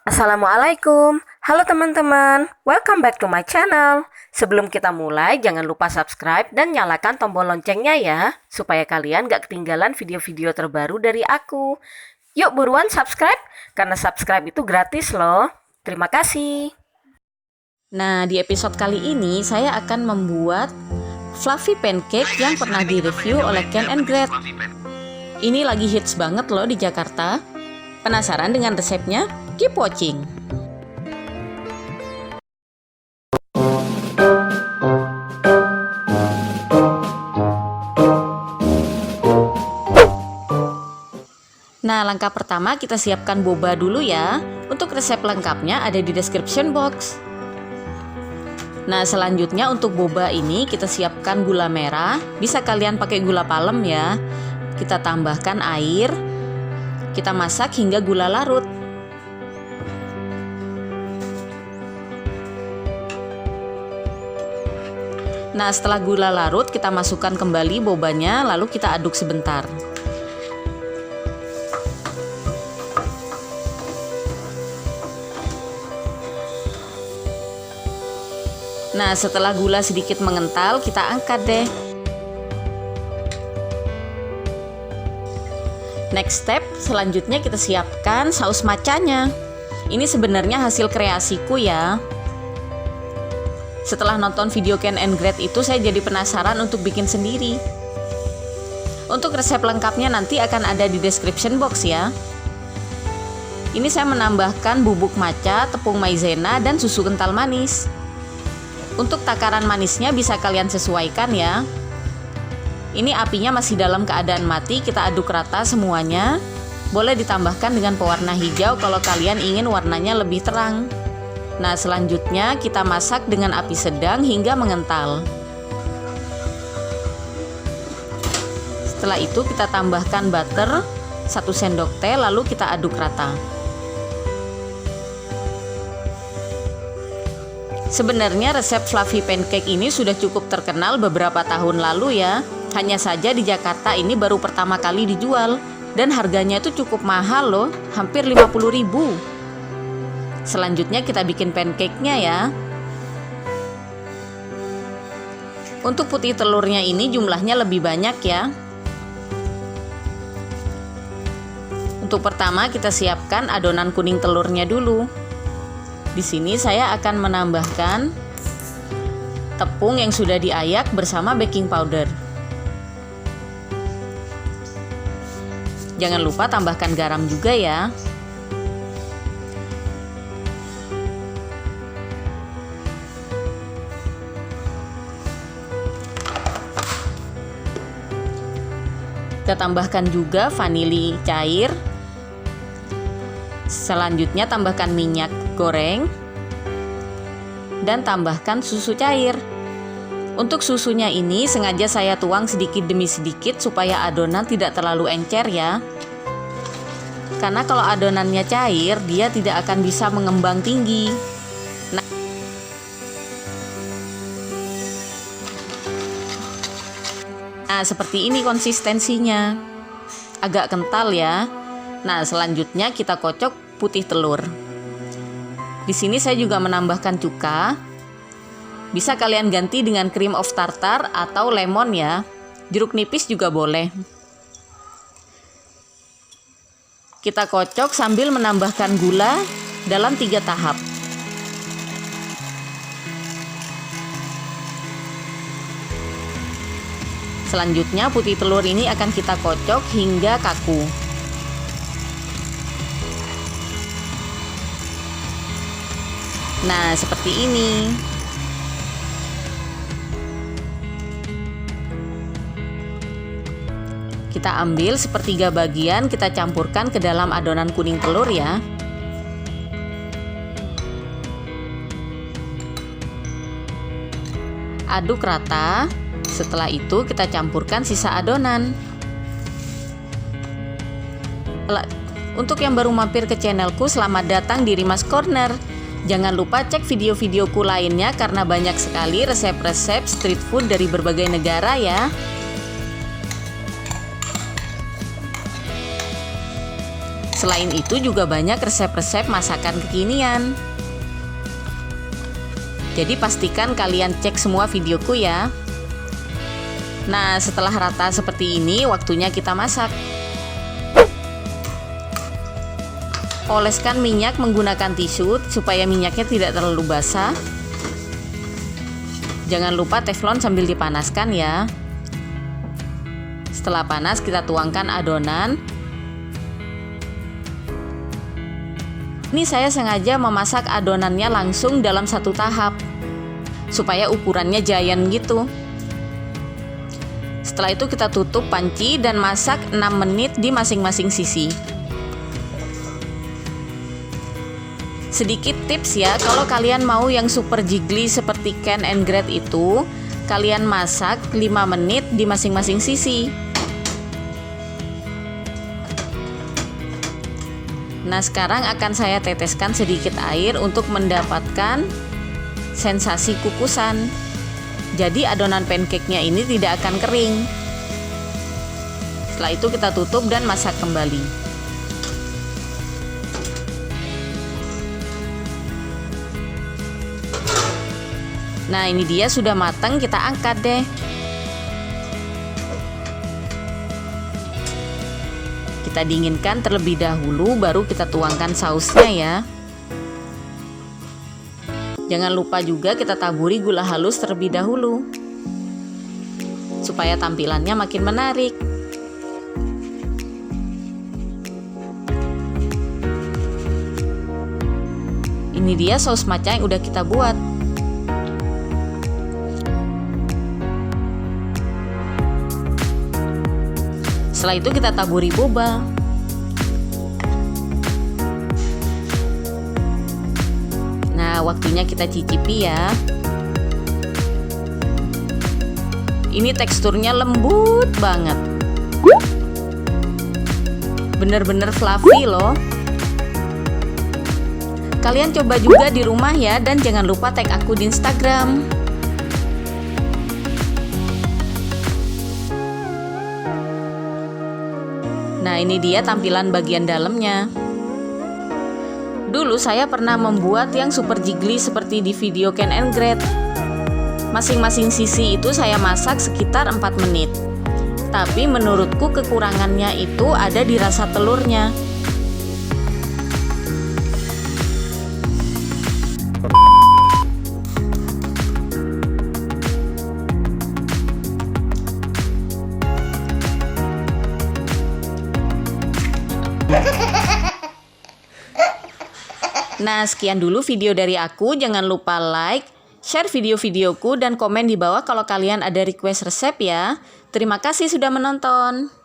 Assalamualaikum, halo teman-teman, welcome back to my channel. Sebelum kita mulai, jangan lupa subscribe dan nyalakan tombol loncengnya ya, supaya kalian gak ketinggalan video-video terbaru dari aku. Yuk buruan subscribe, karena subscribe itu gratis loh. Terima kasih. Nah, di episode kali ini saya akan membuat fluffy pancake yang pernah direview oleh Ken and Grate. Ini lagi hits banget loh di Jakarta. Penasaran dengan resepnya? Keep watching. Nah, langkah pertama kita siapkan boba dulu ya. Untuk resep lengkapnya ada di description box. Nah, selanjutnya untuk boba ini kita siapkan gula merah. Bisa kalian pakai gula palem ya. Kita tambahkan air. Kita masak hingga gula larut. Nah, setelah gula larut, kita masukkan kembali bobanya, lalu kita aduk sebentar. Nah, setelah gula sedikit mengental, kita angkat deh. Next step, selanjutnya kita siapkan saus macanya. Ini sebenarnya hasil kreasiku ya. Setelah nonton video Ken and Grate itu, saya jadi penasaran untuk bikin sendiri. Untuk resep lengkapnya nanti akan ada di description box ya. Ini saya menambahkan bubuk matcha, tepung maizena, dan susu kental manis. Untuk takaran manisnya bisa kalian sesuaikan ya. Ini apinya masih dalam keadaan mati, kita aduk rata semuanya. Boleh ditambahkan dengan pewarna hijau kalau kalian ingin warnanya lebih terang. Nah, selanjutnya kita masak dengan api sedang hingga mengental. Setelah itu kita tambahkan butter 1 sendok teh, lalu kita aduk rata. Sebenarnya resep fluffy pancake ini sudah cukup terkenal beberapa tahun lalu ya. Hanya saja di Jakarta ini baru pertama kali dijual. Dan harganya itu cukup mahal loh, hampir 50.000. Selanjutnya kita bikin pancake-nya ya. Untuk putih telurnya ini jumlahnya lebih banyak ya. Untuk pertama kita siapkan adonan kuning telurnya dulu. Di sini saya akan menambahkan tepung yang sudah diayak bersama baking powder. Jangan lupa tambahkan garam juga ya. Kita tambahkan juga vanili cair. Selanjutnya tambahkan minyak goreng dan tambahkan susu cair. Untuk susunya ini sengaja saya tuang sedikit demi sedikit supaya adonan tidak terlalu encer ya. Karena kalau adonannya cair, dia tidak akan bisa mengembang tinggi. Nah, seperti ini konsistensinya. Agak kental ya. Nah, selanjutnya kita kocok putih telur. Di sini saya juga menambahkan cuka. Bisa kalian ganti dengan cream of tartar atau lemon ya. Jeruk nipis juga boleh. Kita kocok sambil menambahkan gula dalam 3 tahap. Selanjutnya putih telur ini akan kita kocok hingga kaku. Nah, seperti ini. Kita ambil sepertiga bagian, kita campurkan ke dalam adonan kuning telur ya. Aduk rata. Setelah itu kita campurkan sisa adonan. Untuk yang baru mampir ke channelku, selamat datang di Rimas Corner. Jangan lupa cek video-videoku lainnya karena banyak sekali resep-resep street food dari berbagai negara ya. Selain itu juga banyak resep-resep masakan kekinian. Jadi pastikan kalian cek semua videoku ya. Nah, setelah rata seperti ini, waktunya kita masak. Oleskan minyak menggunakan tisu supaya minyaknya tidak terlalu basah. Jangan lupa teflon sambil dipanaskan ya. Setelah panas, kita tuangkan adonan. Ini saya sengaja memasak adonannya langsung dalam satu tahap supaya ukurannya giant gitu. Setelah itu kita tutup panci dan masak 6 menit di masing-masing sisi. Sedikit tips ya, kalau kalian mau yang super jiggly seperti Ken and Gretel itu, kalian masak 5 menit di masing-masing sisi. Nah, sekarang akan saya teteskan sedikit air untuk mendapatkan sensasi kukusan. Jadi adonan pancake-nya ini tidak akan kering. Setelah itu kita tutup dan masak kembali. Nah, ini dia sudah matang, kita angkat deh. Kita dinginkan terlebih dahulu, baru kita tuangkan sausnya ya. Jangan lupa juga kita taburi gula halus terlebih dahulu, supaya tampilannya makin menarik. Ini dia saus matcha yang udah kita buat. Setelah itu kita taburi boba. Nah, waktunya kita cicipi ya. Ini teksturnya lembut banget. Bener-bener fluffy loh. Kalian coba juga di rumah ya, dan jangan lupa tag aku di Instagram. Nah, ini dia tampilan bagian dalamnya. Dulu saya pernah membuat yang super jiggly seperti di video Ken and Gretel. Masing-masing sisi itu saya masak sekitar 4 menit. Tapi menurutku kekurangannya itu ada di rasa telurnya. Nah, sekian dulu video dari aku. Jangan lupa like, share video-videoku, dan komen di bawah kalau kalian ada request resep ya. Terima kasih sudah menonton.